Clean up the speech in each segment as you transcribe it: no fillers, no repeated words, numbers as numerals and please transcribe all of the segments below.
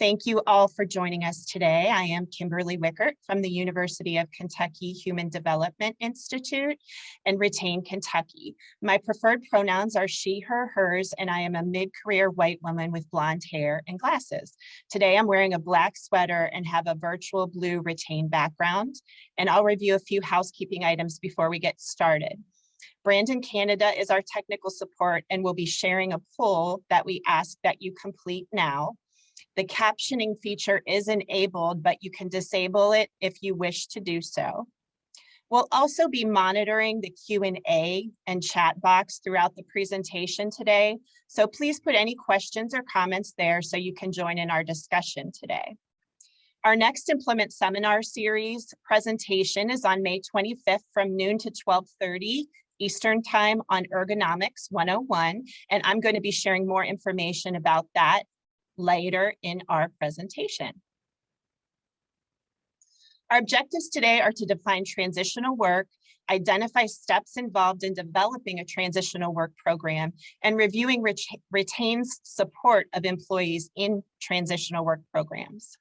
Thank you all for joining us today. I am Kimberly Wickert from the University of Kentucky Human Development Institute in Retain, Kentucky. My preferred pronouns are she, her, hers, and I am a mid-career white woman with blonde hair and glasses. Today I'm wearing a black sweater and have a virtual blue Retain background, and I'll review a few housekeeping items before we get started. Brandon Canada is our technical support and will be sharing a poll that we ask that you complete now. The captioning feature is enabled, but you can disable it if you wish to do so. We'll also be monitoring the Q&A and chat box throughout the presentation today, so please put any questions or comments there so you can join in our discussion today. Our next employment seminar series presentation is on May 25th from noon to 12:30 Eastern Time on Ergonomics 101, and I'm going to be sharing more information about that later in our presentation. Our objectives today are to define transitional work, identify steps involved in developing a transitional work program, and reviewing Retain's support of employees in transitional work programs.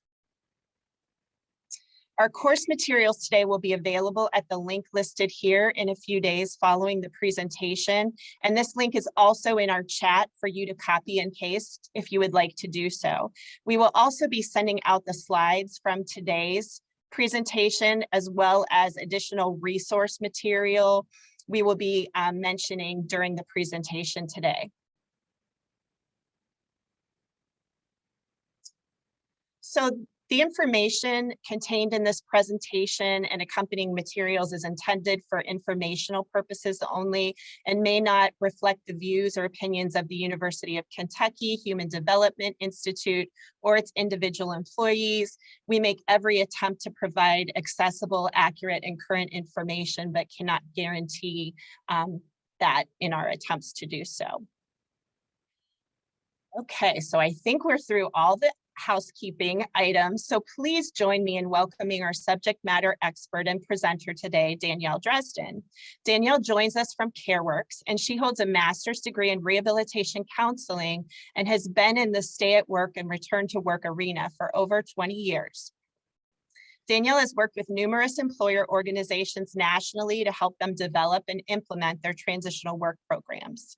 Our course materials today will be available at the link listed here in a few days following the presentation. And this link is also in our chat for you to copy and paste if you would like to do so. We will also be sending out the slides from today's presentation as well as additional resource material we will be mentioning during the presentation today. So the information contained in this presentation and accompanying materials is intended for informational purposes only and may not reflect the views or opinions of the University of Kentucky Human Development Institute or its individual employees. We make every attempt to provide accessible, accurate, and current information, but cannot guarantee that in our attempts to do so. Okay, so I think we're through all the housekeeping items. So please join me in welcoming our subject matter expert and presenter today, Danielle Dresden. Danielle joins us from CareWorks, and she holds a master's degree in rehabilitation counseling and has been in the stay at work and return to work arena for over 20 years. Danielle has worked with numerous employer organizations nationally to help them develop and implement their transitional work programs.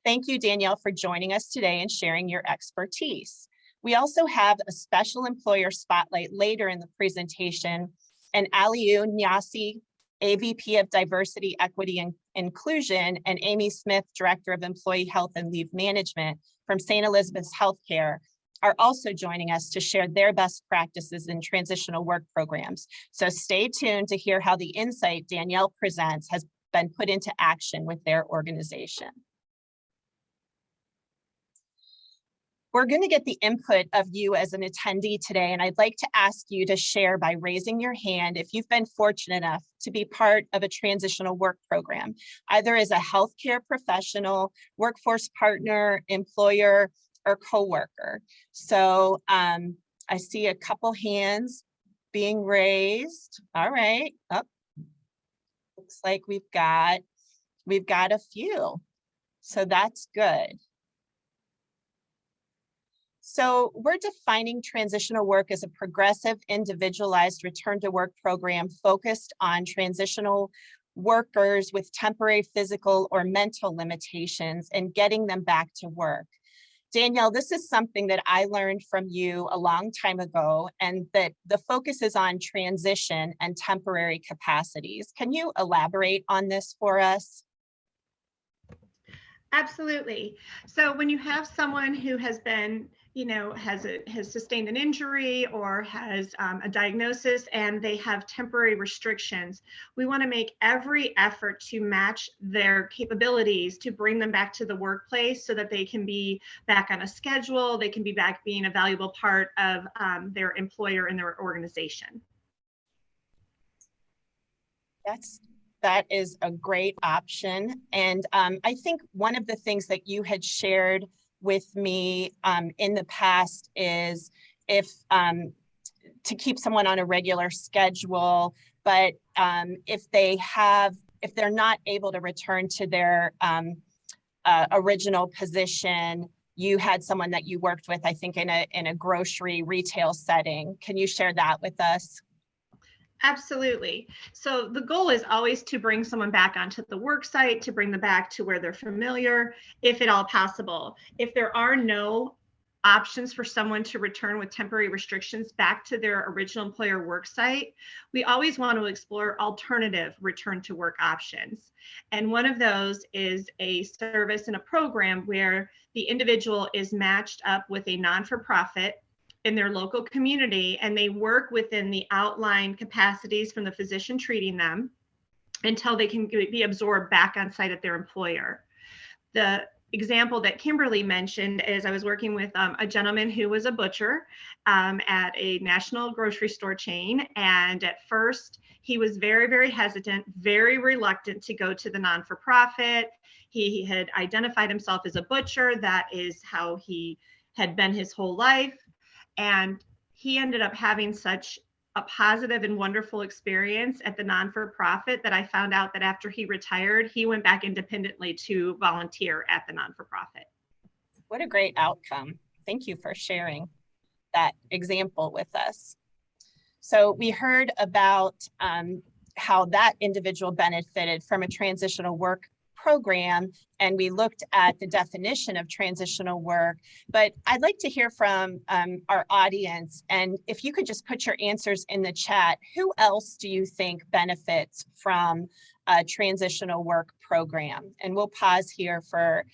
Thank you, Danielle, for joining us today and sharing your expertise. We also have a special employer spotlight later in the presentation, and Aliou Nyasi, AVP of Diversity, Equity, and Inclusion, and Amy Smith, Director of Employee Health and Leave Management from St. Elizabeth's Healthcare, are also joining us to share their best practices in transitional work programs. So stay tuned to hear how the insight Danielle presents has been put into action with their organization. We're going to get the input of you as an attendee today, and I'd like to ask you to share by raising your hand if you've been fortunate enough to be part of a transitional work program, either as a healthcare professional, workforce partner, employer, or coworker. So I see a couple hands being raised. All right. Oh, looks like we've got a few. So that's good. So we're defining transitional work as a progressive, individualized return to work program focused on transitional workers with temporary physical or mental limitations and getting them back to work. Danielle, this is something that I learned from you a long time ago, and that the focus is on transition and temporary capacities. Can you elaborate on this for us? Absolutely. So when you have someone who has been, has sustained an injury or has a diagnosis and they have temporary restrictions, we want to make every effort to match their capabilities to bring them back to the workplace so that they can be back on a schedule, they can be back being a valuable part of their employer and their organization. That is a great option. And I think one of the things that you had shared with me in the past is if to keep someone on a regular schedule, but if they're not able to return to their original position, you had someone that you worked with, I think in a grocery retail setting. Can you share that with us? Absolutely. So the goal is always to bring someone back onto the work site, to bring them back to where they're familiar, if at all possible. If there are no options for someone to return with temporary restrictions back to their original employer work site, we always want to explore alternative return to work options. And one of those is a service and a program where the individual is matched up with a non-for-profit in their local community, and they work within the outlined capacities from the physician treating them until they can be absorbed back on site at their employer. The example that Kimberly mentioned is I was working with a gentleman who was a butcher at a national grocery store chain. And at first he was very, very hesitant, very reluctant to go to the non-for-profit. He had identified himself as a butcher. That is how he had been his whole life. And he ended up having such a positive and wonderful experience at the non-for-profit that I found out that after he retired, he went back independently to volunteer at the non-for-profit. What a great outcome. Thank you for sharing that example with us. So we heard about how that individual benefited from a transitional work program, and we looked at the definition of transitional work, but I'd like to hear from our audience, and if you could just put your answers in the chat, who else do you think benefits from a transitional work program? And we'll pause here for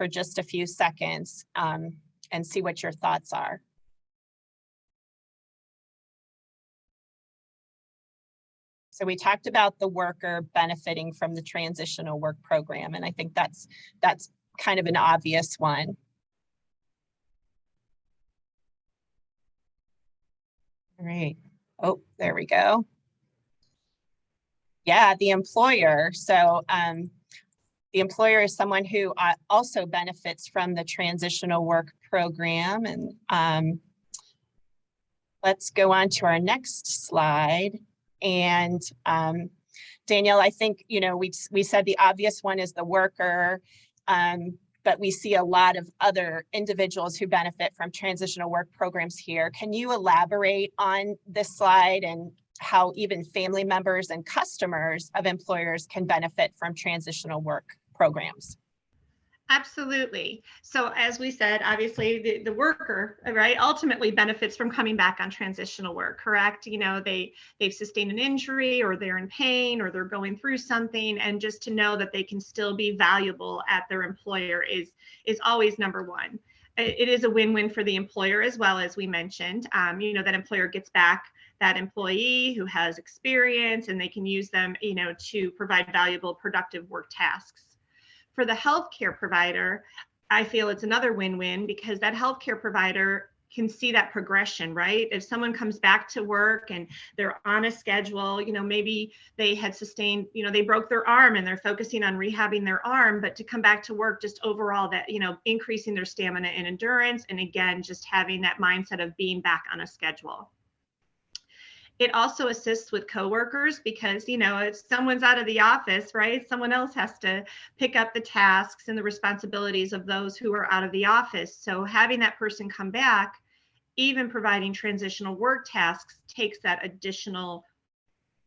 just a few seconds and see what your thoughts are. So we talked about the worker benefiting from the transitional work program, and I think that's kind of an obvious one. All right. Oh, there we go. Yeah, the employer. So the employer is someone who also benefits from the transitional work program. And let's go on to our next slide. And Danielle, I think, you know, we said the obvious one is the worker, but we see a lot of other individuals who benefit from transitional work programs here. Can you elaborate on this slide and how even family members and customers of employers can benefit from transitional work programs? Absolutely. So as we said, obviously the worker, right, ultimately benefits from coming back on transitional work, correct? You know, they've sustained an injury, or they're in pain, or they're going through something, and just to know that they can still be valuable at their employer is always number one. It is a win-win for the employer as well, as we mentioned. You know, that employer gets back that employee who has experience, and they can use them, you know, to provide valuable, productive work tasks. For the healthcare provider, I feel it's another win-win, because that healthcare provider can see that progression, right? If someone comes back to work and they're on a schedule, you know, maybe they had sustained, you know, they broke their arm and they're focusing on rehabbing their arm, but to come back to work, just overall that, you know, increasing their stamina and endurance. And again, just having that mindset of being back on a schedule. It also assists with coworkers, because, you know, if someone's out of the office, right, someone else has to pick up the tasks and the responsibilities of those who are out of the office. So having that person come back, even providing transitional work tasks, takes that additional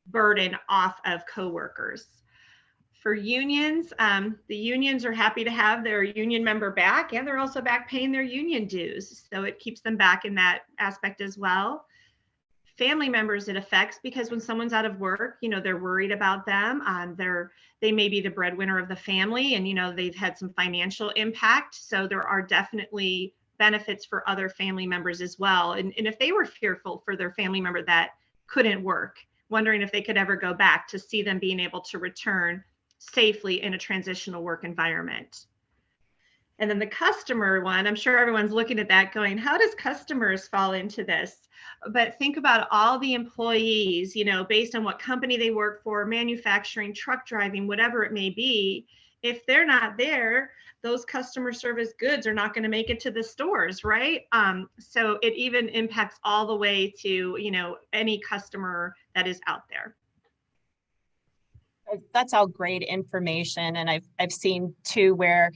burden off of coworkers. For unions, the unions are happy to have their union member back, and they're also back paying their union dues. So it keeps them back in that aspect as well. Family members it affects, because when someone's out of work, you know, they're worried about them. They may be the breadwinner of the family, and, you know, they've had some financial impact. So there are definitely benefits for other family members as well. And if they were fearful for their family member that couldn't work, wondering if they could ever go back, to see them being able to return safely in a transitional work environment. And then the customer one, I'm sure everyone's looking at that going, how does customers fall into this? But think about all the employees, you know, based on what company they work for, manufacturing, truck driving, whatever it may be. If they're not there, those customer service goods are not going to make it to the stores, right? So it even impacts all the way to, you know, any customer that is out there. That's all great information. And I've seen too where,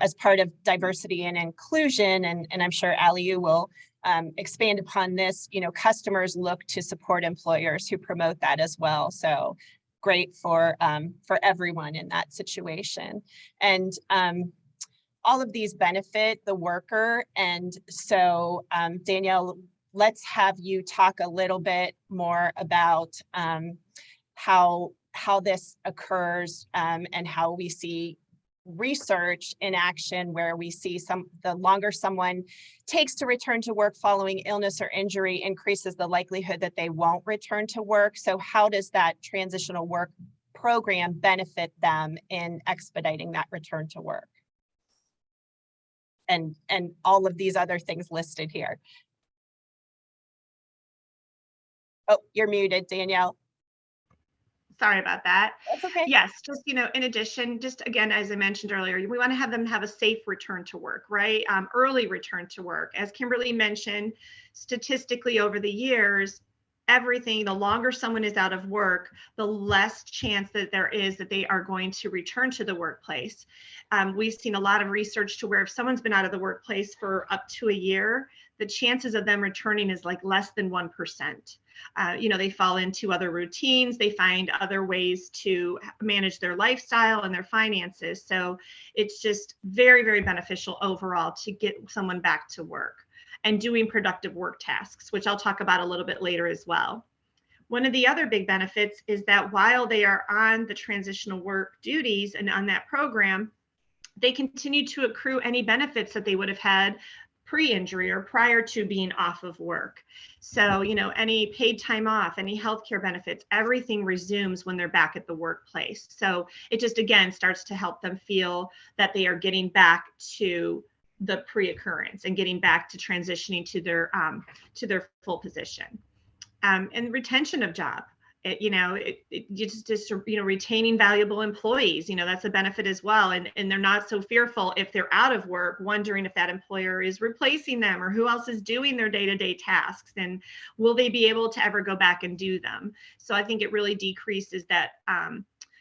as part of diversity and inclusion, and I'm sure Ali, you will expand upon this, customers look to support employers who promote that as well. So great for everyone in that situation. And all of these benefit the worker. And so Danielle, let's have you talk a little bit more about how this occurs and how we see research in action, where we see the longer someone takes to return to work following illness or injury increases the likelihood that they won't return to work. So how does that transitional work program benefit them in expediting that return to work? And all of these other things listed here. Oh, you're muted, Danielle. Sorry about that. That's okay. Yes, just, in addition, just again, as I mentioned earlier, we want to have them have a safe return to work, right? Early return to work. As Kimberly mentioned, statistically over the years, the longer someone is out of work, the less chance that there is that they are going to return to the workplace. We've seen a lot of research to where if someone's been out of the workplace for up to a year, the chances of them returning is like less than 1%. They fall into other routines, they find other ways to manage their lifestyle and their finances. So it's just very, very beneficial overall to get someone back to work and doing productive work tasks, which I'll talk about a little bit later as well. One of the other big benefits is that while they are on the transitional work duties and on that program, they continue to accrue any benefits that they would have had pre-injury or prior to being off of work. So, any paid time off, any healthcare benefits, everything resumes when they're back at the workplace. So it just, again, starts to help them feel that they are getting back to the pre-occurrence and getting back to transitioning to their full position. And retention of job. Retaining valuable employees, that's a benefit as well. And they're not so fearful if they're out of work, wondering if that employer is replacing them or who else is doing their day-to-day tasks and will they be able to ever go back and do them. So I think it really decreases that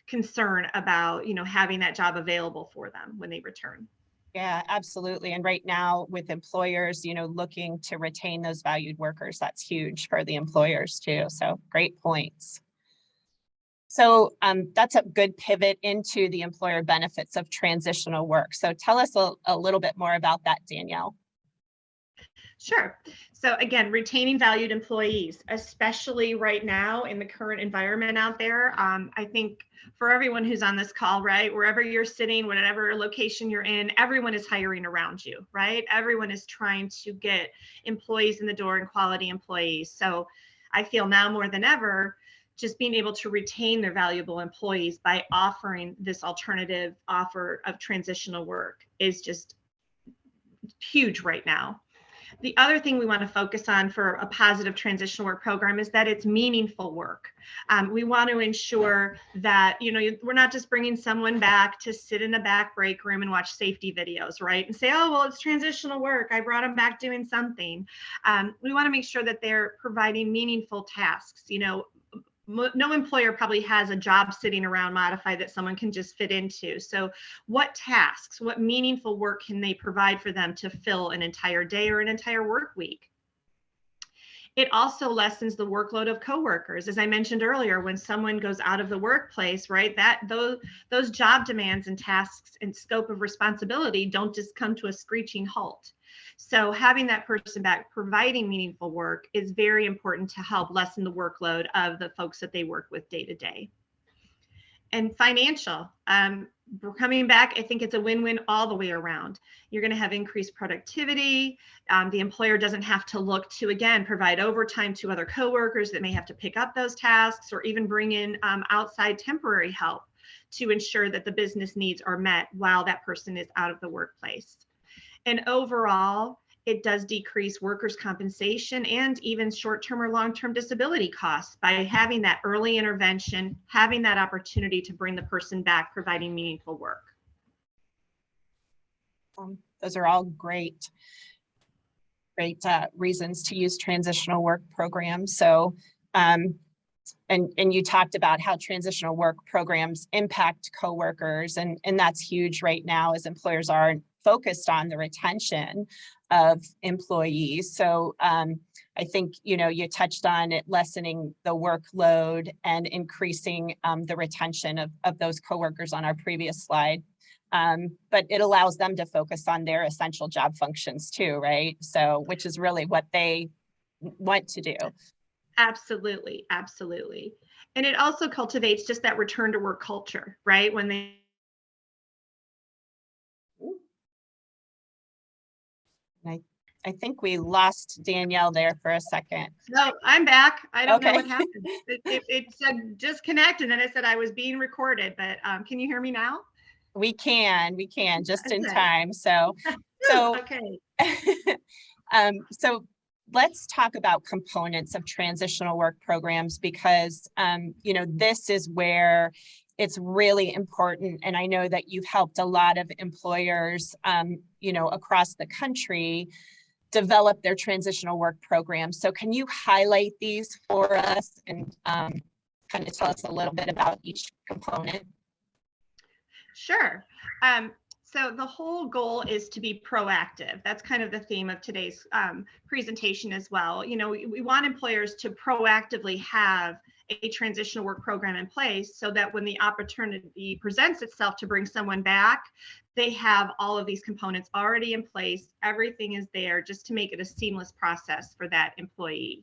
concern about, having that job available for them when they return. Yeah, absolutely. And right now with employers, looking to retain those valued workers, that's huge for the employers too. So great points. So that's a good pivot into the employer benefits of transitional work. So tell us a little bit more about that, Danielle. Sure. So again, retaining valued employees, especially right now in the current environment out there. I think for everyone who's on this call, right, wherever you're sitting, whatever location you're in, everyone is hiring around you, right? Everyone is trying to get employees in the door and quality employees. So I feel now more than ever, just being able to retain their valuable employees by offering this alternative offer of transitional work is just huge right now. The other thing we want to focus on for a positive transitional work program is that it's meaningful work. We want to ensure that, we're not just bringing someone back to sit in a back break room and watch safety videos, right? And say, oh, well, it's transitional work. I brought them back doing something. We want to make sure that they're providing meaningful tasks. No employer probably has a job sitting around modified that someone can just fit into. So what tasks, what meaningful work can they provide for them to fill an entire day or an entire work week? It also lessens the workload of coworkers. As I mentioned earlier, when someone goes out of the workplace, right, those job demands and tasks and scope of responsibility don't just come to a screeching halt. So having that person back providing meaningful work is very important to help lessen the workload of the folks that they work with day to day. And financial, coming back, I think it's a win-win all the way around. You're going to have increased productivity. The employer doesn't have to look to, again, provide overtime to other coworkers that may have to pick up those tasks or even bring in outside temporary help to ensure that the business needs are met while that person is out of the workplace. And overall, it does decrease workers' compensation and even short-term or long-term disability costs by having that early intervention, having that opportunity to bring the person back, providing meaningful work. Those are all great reasons to use transitional work programs. So and you talked about how transitional work programs impact coworkers, and that's huge right now as employers are focused on the retention of employees. So I think, you know, you touched on it lessening the workload and increasing the retention of those coworkers on our previous slide. But it allows them to focus on their essential job functions too, right? So, which is really what they want to do. Absolutely, absolutely. And it also cultivates just that return to work culture, right? When they I think we lost Danielle there for a second. No, I'm back. I don't know Okay. what happened. It said disconnect, and then it said I was being recorded, but can you hear me now? We can just in Okay. time. So Okay. so let's talk about components of transitional work programs, because you know, this is where it's really important. And I know that you've helped a lot of employers, you know, across the country develop their transitional work programs. So can you highlight these for us and kind of tell us a little bit about each component? Sure. So the whole goal is to be proactive. That's kind of the theme of today's presentation as well. You know, we want employers to proactively have a transitional work program in place so that when the opportunity presents itself to bring someone back, they have all of these components already in place. Everything is there just to make it a seamless process for that employee.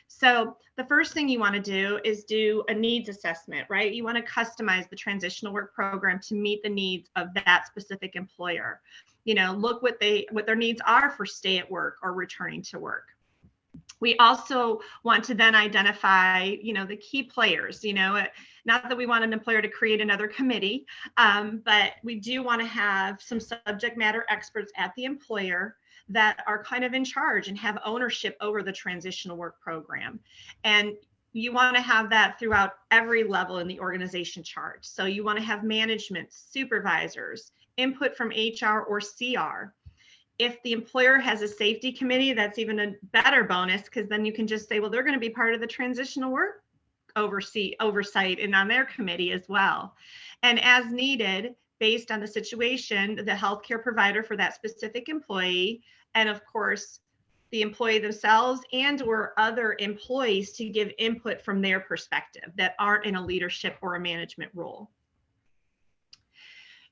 So the first thing you want to do is do a needs assessment, right? You want to customize the transitional work program to meet the needs of that specific employer. You know, look what their needs are for stay at work or returning to work. We also want to then identify, you know, the key players, you know, not that we want an employer to create another committee, but we do want to have some subject matter experts at the employer that are kind of in charge and have ownership over the transitional work program. And you want to have that throughout every level in the organization chart. So you want to have management, supervisors, input from HR or CR. If the employer has a safety committee, that's even a better bonus, because then you can just say, well, they're going to be part of the transitional work oversight and on their committee as well. And as needed, based on the situation, the healthcare provider for that specific employee, and of course, the employee themselves and or other employees to give input from their perspective that aren't in a leadership or a management role.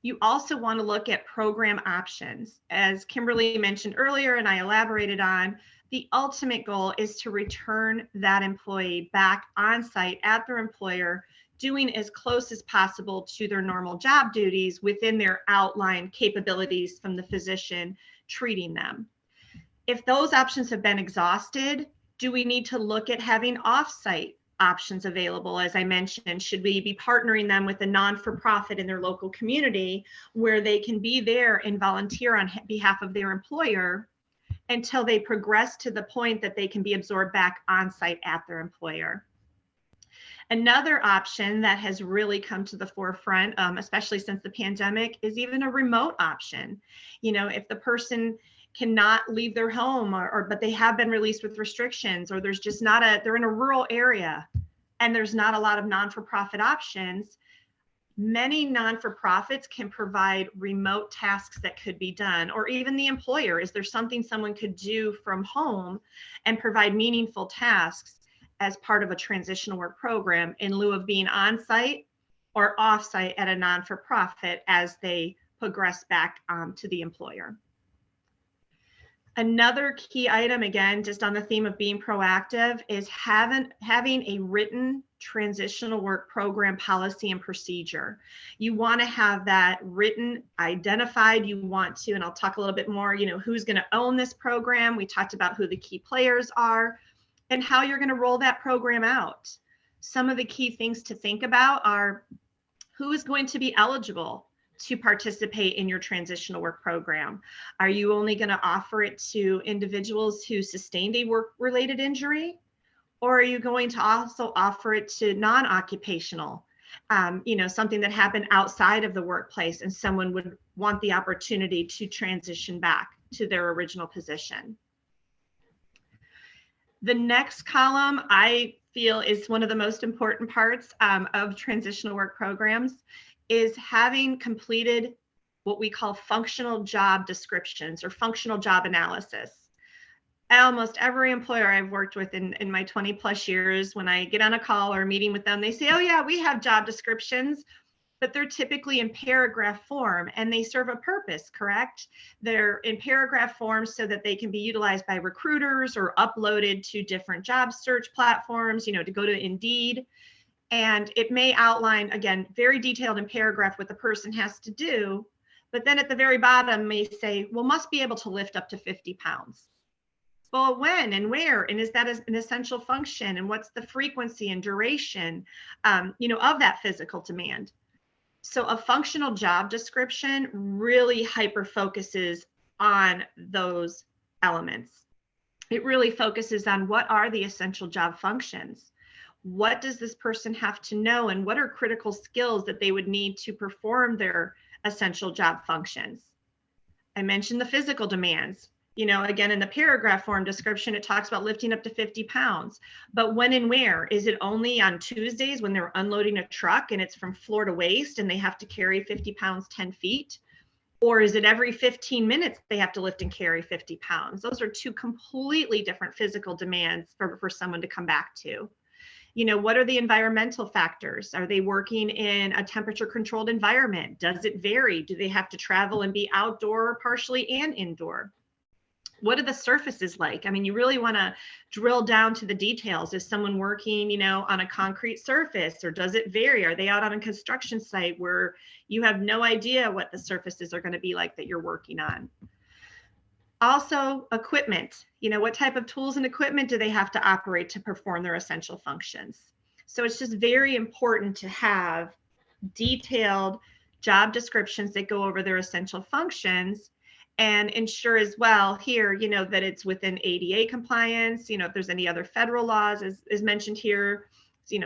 You also want to look at program options. As Kimberly mentioned earlier, and I elaborated on, the ultimate goal is to return that employee back on site at their employer, doing as close as possible to their normal job duties within their outlined capabilities from the physician treating them. If those options have been exhausted, do we need to look at having off-site options available? As I mentioned, should we be partnering them with a non-for-profit in their local community where they can be there and volunteer on behalf of their employer until they progress to the point that they can be absorbed back on site at their employer? Another option that has really come to the forefront, especially since the pandemic, is even a remote option. You know, if the person cannot leave their home but they have been released with restrictions, or there's just they're in a rural area and there's not a lot of non-for-profit options, many non-for-profits can provide remote tasks that could be done, or even the employer. Is there something someone could do from home and provide meaningful tasks as part of a transitional work program in lieu of being on site or off site at a non-for-profit as they progress back to the employer? Another key item, again, just on the theme of being proactive, is having a written transitional work program policy and procedure. You want to have that written, identified. You want to, and I'll talk a little bit more, you know, who's going to own this program. We talked about who the key players are and how you're going to roll that program out. Some of the key things to think about are who is going to be eligible to participate in your transitional work program. Are you only going to offer it to individuals who sustained a work-related injury? Or are you going to also offer it to non-occupational, you know, something that happened outside of the workplace and someone would want the opportunity to transition back to their original position? The next column I feel is one of the most important parts of transitional work programs is having completed what we call functional job descriptions or functional job analysis. Almost every employer I've worked with in my 20 plus years, when I get on a call or a meeting with them, they say, oh yeah, we have job descriptions, but they're typically in paragraph form and they serve a purpose, correct? They're in paragraph form so that they can be utilized by recruiters or uploaded to different job search platforms, to go to Indeed. And it may outline, again, very detailed in paragraph what the person has to do, but then at the very bottom may say, well, must be able to lift up to 50 pounds. Well, when and where, and is that an essential function? And what's the frequency and duration, of that physical demand? So a functional job description really hyper focuses on those elements. It really focuses on what are the essential job functions? What does this person have to know? And what are critical skills that they would need to perform their essential job functions? I mentioned the physical demands. Again, in the paragraph form description, it talks about lifting up to 50 pounds. But when and where? Is it only on Tuesdays when they're unloading a truck and it's from floor to waist and they have to carry 50 pounds, 10 feet? Or is it every 15 minutes they have to lift and carry 50 pounds? Those are two completely different physical demands for someone to come back to. What are the environmental factors? Are they working in a temperature controlled environment? Does it vary? Do they have to travel and be outdoor, partially and indoor? What are the surfaces like? I mean, you really want to drill down to the details. Is someone working, on a concrete surface, or does it vary? Are they out on a construction site where you have no idea what the surfaces are going to be like that you're working on? Also, equipment. What type of tools and equipment do they have to operate to perform their essential functions? So it's just very important to have detailed job descriptions that go over their essential functions and ensure as well here, that it's within ADA compliance, if there's any other federal laws as mentioned here,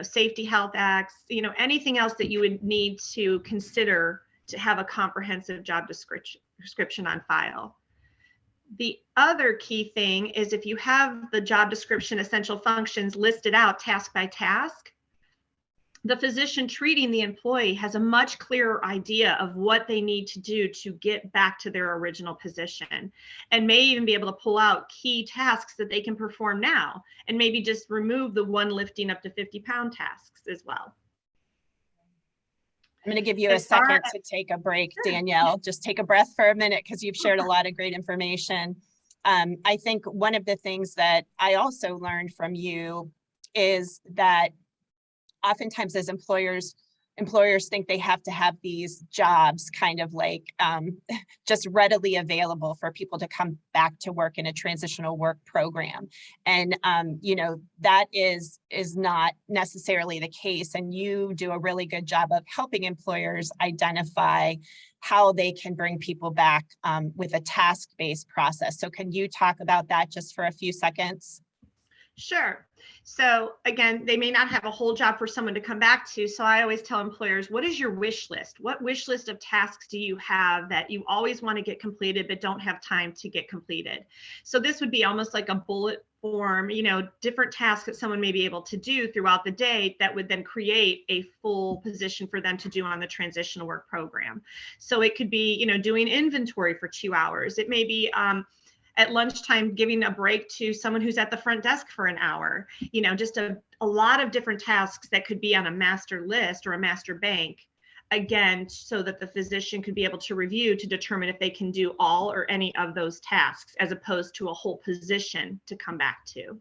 safety health acts, anything else that you would need to consider to have a comprehensive job description on file. The other key thing is if you have the job description essential functions listed out task by task, the physician treating the employee has a much clearer idea of what they need to do to get back to their original position, and may even be able to pull out key tasks that they can perform now and maybe just remove the one lifting up to 50-pound tasks as well. I'm going to give you a second to take a break, Danielle. Just take a breath for a minute because you've shared a lot of great information. I think one of the things that I also learned from you is that oftentimes as employers think they have to have these jobs kind of like just readily available for people to come back to work in a transitional work program. And, that is not necessarily the case. And you do a really good job of helping employers identify how they can bring people back with a task-based process. So can you talk about that just for a few seconds? Sure. So again, they may not have a whole job for someone to come back to. So I always tell employers, what is your wish list? What wish list of tasks do you have that you always want to get completed, but don't have time to get completed? So this would be almost like a bullet form, different tasks that someone may be able to do throughout the day that would then create a full position for them to do on the transitional work program. So it could be, doing inventory for 2 hours. It may be, at lunchtime, giving a break to someone who's at the front desk for an hour, just a lot of different tasks that could be on a master list or a master bank, again, so that the physician could be able to review to determine if they can do all or any of those tasks, as opposed to a whole position to come back to.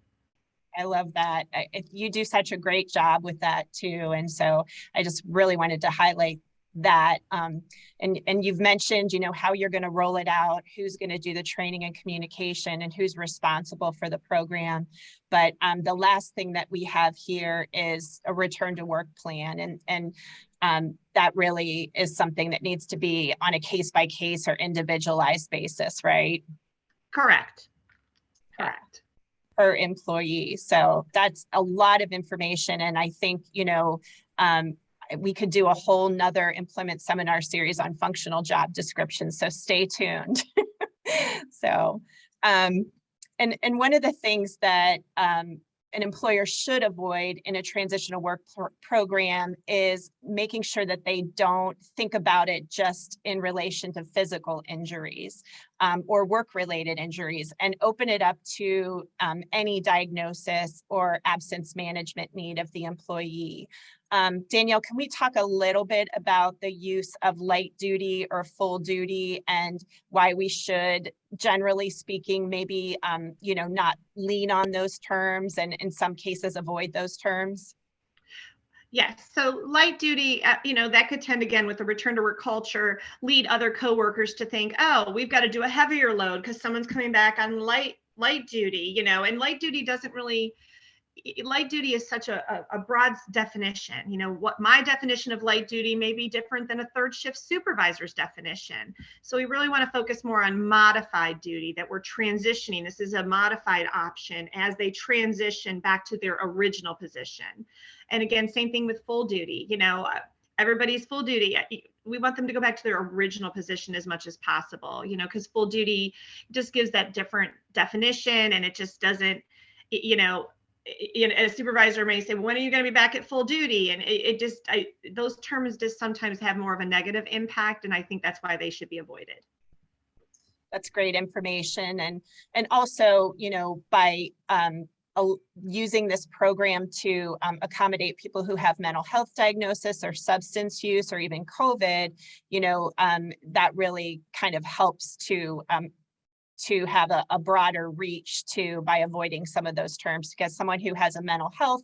I love that. You do such a great job with that too. And so I just really wanted to highlight that. And you've mentioned, how you're going to roll it out, who's going to do the training and communication, and who's responsible for the program. But the last thing that we have here is a return to work plan. And that really is something that needs to be on a case by case or individualized basis, right? Correct. Correct. Per employee. So that's a lot of information. And I think, we could do a whole nother employment seminar series on functional job descriptions. So stay tuned. So And one of the things that an employer should avoid in a transitional work program is making sure that they don't think about it just in relation to physical injuries or work-related injuries, and open it up to any diagnosis or absence management need of the employee. Danielle, can we talk a little bit about the use of light duty or full duty and why we should, generally speaking, maybe not lean on those terms and in some cases avoid those terms? Yes, so light duty, that could tend, again, with the return to work culture, lead other coworkers to think, oh, we've got to do a heavier load because someone's coming back on light duty, and light duty doesn't really, light duty is such a broad definition. What my definition of light duty may be different than a third shift supervisor's definition. So we really want to focus more on modified duty, that we're transitioning. This is a modified option as they transition back to their original position. And again, same thing with full duty. Everybody's full duty. We want them to go back to their original position as much as possible, because full duty just gives that different definition, and it just doesn't, a supervisor may say, well, when are you going to be back at full duty? And those terms just sometimes have more of a negative impact. And I think that's why they should be avoided. That's great information. And also, by using this program to accommodate people who have mental health diagnosis or substance use or even COVID, that really kind of helps to have a broader reach by avoiding some of those terms, because someone who has a mental health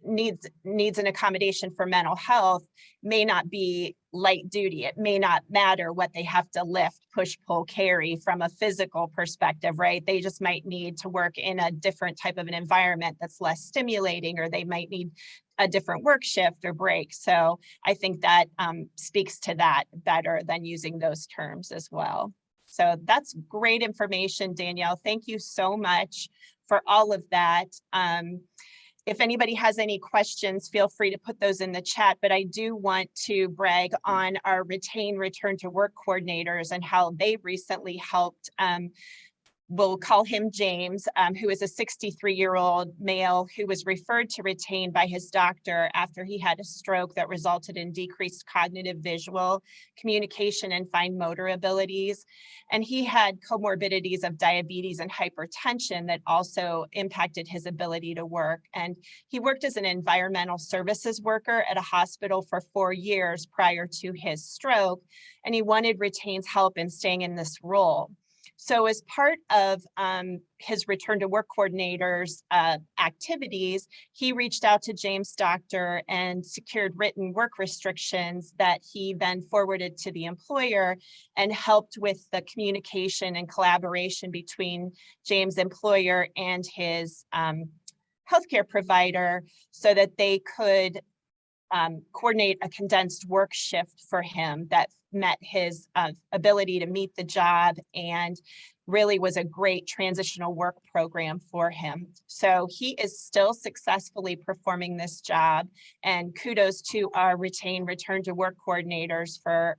needs an accommodation for mental health may not be light duty. It may not matter what they have to lift, push, pull, carry from a physical perspective, right? They just might need to work in a different type of an environment that's less stimulating, or they might need a different work shift or break. So I think that speaks to that better than using those terms as well. So that's great information, Danielle. Thank you so much for all of that. If anybody has any questions, feel free to put those in the chat, but I do want to brag on our retain return to work coordinators and how they recently helped. We'll call him James, who is a 63-year-old male who was referred to retain by his doctor after he had a stroke that resulted in decreased cognitive, visual, communication, and fine motor abilities. And he had comorbidities of diabetes and hypertension that also impacted his ability to work. And he worked as an environmental services worker at a hospital for 4 years prior to his stroke, and he wanted Retain's help in staying in this role. So as part of his return to work coordinator's activities, he reached out to James' doctor and secured written work restrictions that he then forwarded to the employer, and helped with the communication and collaboration between James' employer and his healthcare provider so that they could coordinate a condensed work shift for him that met his ability to meet the job, and really was a great transitional work program for him. So he is still successfully performing this job, and kudos to our return to work coordinators for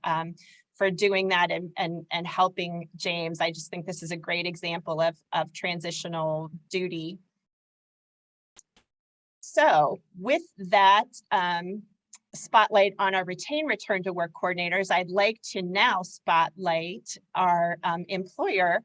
doing that and helping James. I just think this is a great example of transitional duty. So with that spotlight on our return to work coordinators, I'd like to now spotlight our employer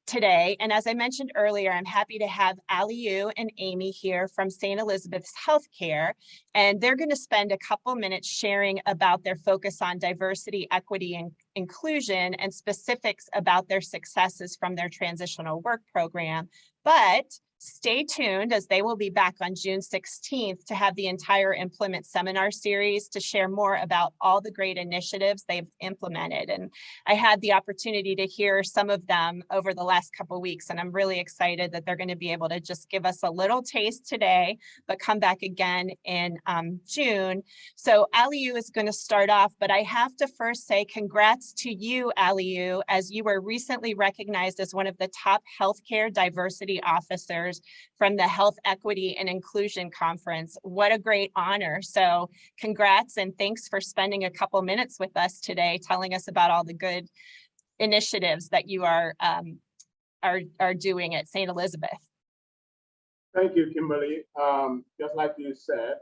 today. And as I mentioned earlier, I'm happy to have Aliu and Amy here from St. Elizabeth's Healthcare, and they're going to spend a couple minutes sharing about their focus on diversity, equity, and inclusion, and specifics about their successes from their transitional work program. But stay tuned, as they will be back on June 16th to have the entire Employment Seminar Series to share more about all the great initiatives they've implemented. And I had the opportunity to hear some of them over the last couple of weeks, and I'm really excited that they're going to be able to just give us a little taste today, but come back again in June. So Aliu is going to start off, but I have to first say congrats to you, Aliu, as you were recently recognized as one of the top healthcare diversity officers from the Health Equity and Inclusion Conference. What a great honor. So congrats, and thanks for spending a couple minutes with us today, telling us about all the good initiatives that you are are doing at St. Elizabeth. Thank you, Kimberly. Just like you said,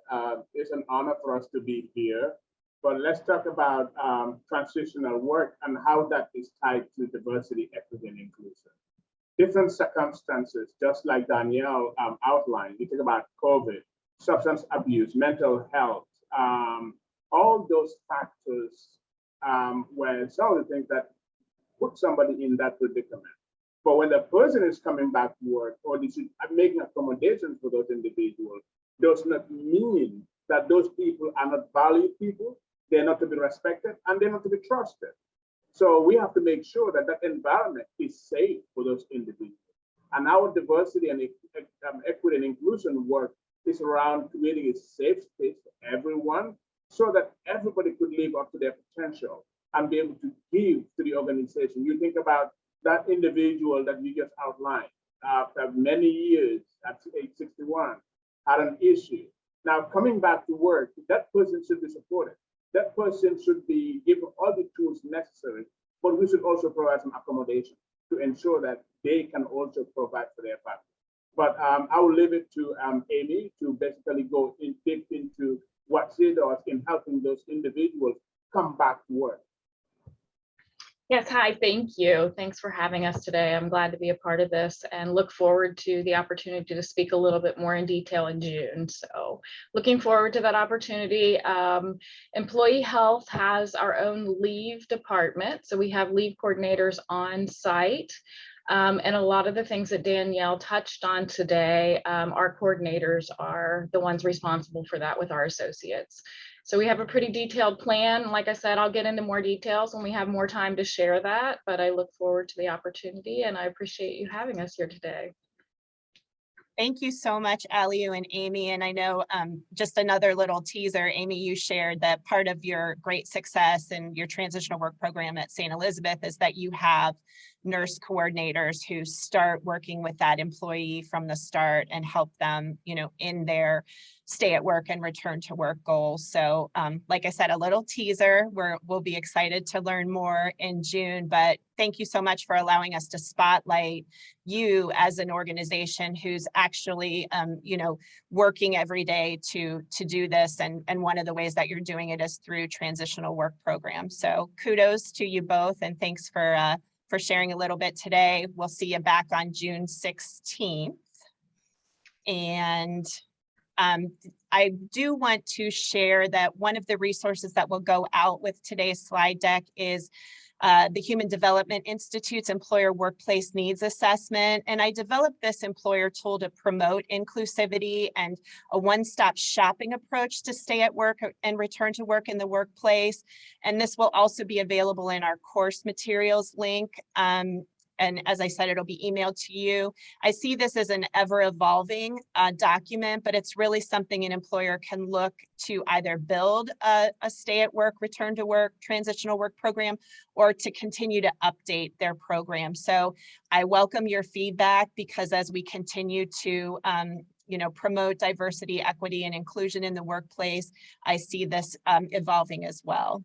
it's an honor for us to be here. But let's talk about transitional work and how that is tied to diversity, equity, and inclusion. Different circumstances, just like Danielle outlined, we talk about COVID, substance abuse, mental health, all those factors were some of the things that put somebody in that predicament. But when the person is coming back to work or making accommodations for those individuals, does not mean that those people are not valued people, they're not to be respected, and they're not to be trusted. So we have to make sure that that environment is safe for those individuals. And our diversity and equity and inclusion work is around creating a safe space for everyone so that everybody could live up to their potential and be able to give to the organization. You think about that individual that you just outlined, after many years at age 61, had an issue. Now coming back to work, that person should be supported. That person should be given all the tools necessary, but we should also provide some accommodation to ensure that they can also provide for their family. But I will leave it to Amy to basically go in deep into what she does in helping those individuals come back to work. Yes, hi, thank you. Thanks for having us today. I'm glad to be a part of this and look forward to the opportunity to speak a little bit more in detail in June. So looking forward to that opportunity. Employee Health has our own leave department. So we have leave coordinators on site. And a lot of the things that Danielle touched on today, our coordinators are the ones responsible for that with our associates. So we have a pretty detailed plan. Like I said, I'll get into more details when we have more time to share that, but I look forward to the opportunity and I appreciate you having us here today. Thank you so much, Aliu and Amy. And I know just another little teaser, Amy, you shared that part of your great success in your transitional work program at St. Elizabeth is that you have nurse coordinators who start working with that employee from the start and help them, in their stay at work and return to work goals. So like I said, a little teaser, we'll be excited to learn more in June, but thank you so much for allowing us to spotlight you as an organization who's actually, working every day to do this. And one of the ways that you're doing it is through transitional work programs. So kudos to you both and thanks for sharing a little bit today. We'll see you back on June 16th. And I do want to share that one of the resources that will go out with today's slide deck is the Human Development Institute's Employer Workplace Needs Assessment. And I developed this employer tool to promote inclusivity and a one-stop shopping approach to stay at work and return to work in the workplace. And this will also be available in our course materials link. And as I said, it'll be emailed to you. I see this as an ever-evolving document, but it's really something an employer can look to either build a stay-at-work, return-to-work, transitional work program, or to continue to update their program. So I welcome your feedback because as we continue to promote diversity, equity, and inclusion in the workplace, I see this evolving as well.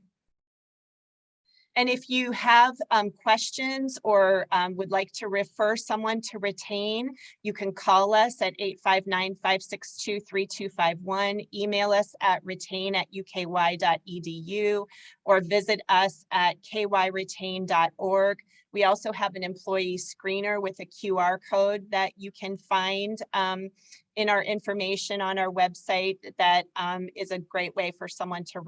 And if you have questions or would like to refer someone to Retain, you can call us at 859-562-3251, email us at retain@uky.edu, or visit us at kyretain.org. We also have an employee screener with a QR code that you can find in our information on our website that is a great way for someone to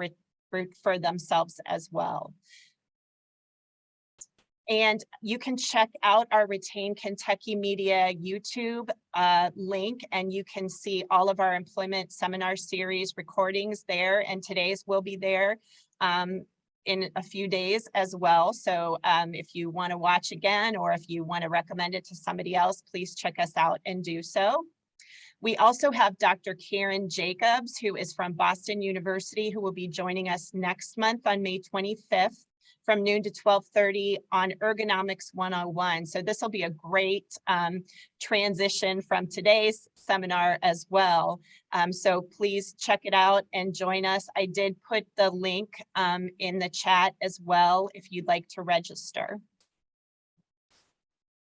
refer themselves as well. And you can check out our Retain Kentucky Media YouTube link, and you can see all of our employment seminar series recordings there, and today's will be there in a few days as well. So if you want to watch again, or if you want to recommend it to somebody else, please check us out and do so. We also have Dr. Karen Jacobs, who is from Boston University, who will be joining us next month on May 25th. From noon to 12:30 on Ergonomics 101. So this will be a great transition from today's seminar as well. So please check it out and join us. I did put the link in the chat as well if you'd like to register.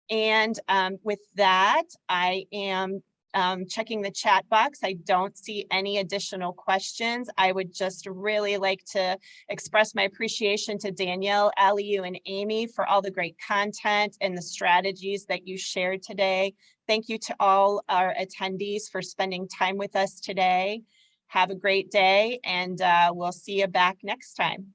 And with that, I am checking the chat box. I don't see any additional questions. I would just really like to express my appreciation to Danielle, Aliu, and Amy for all the great content and the strategies that you shared today. Thank you to all our attendees for spending time with us today. Have a great day, and we'll see you back next time.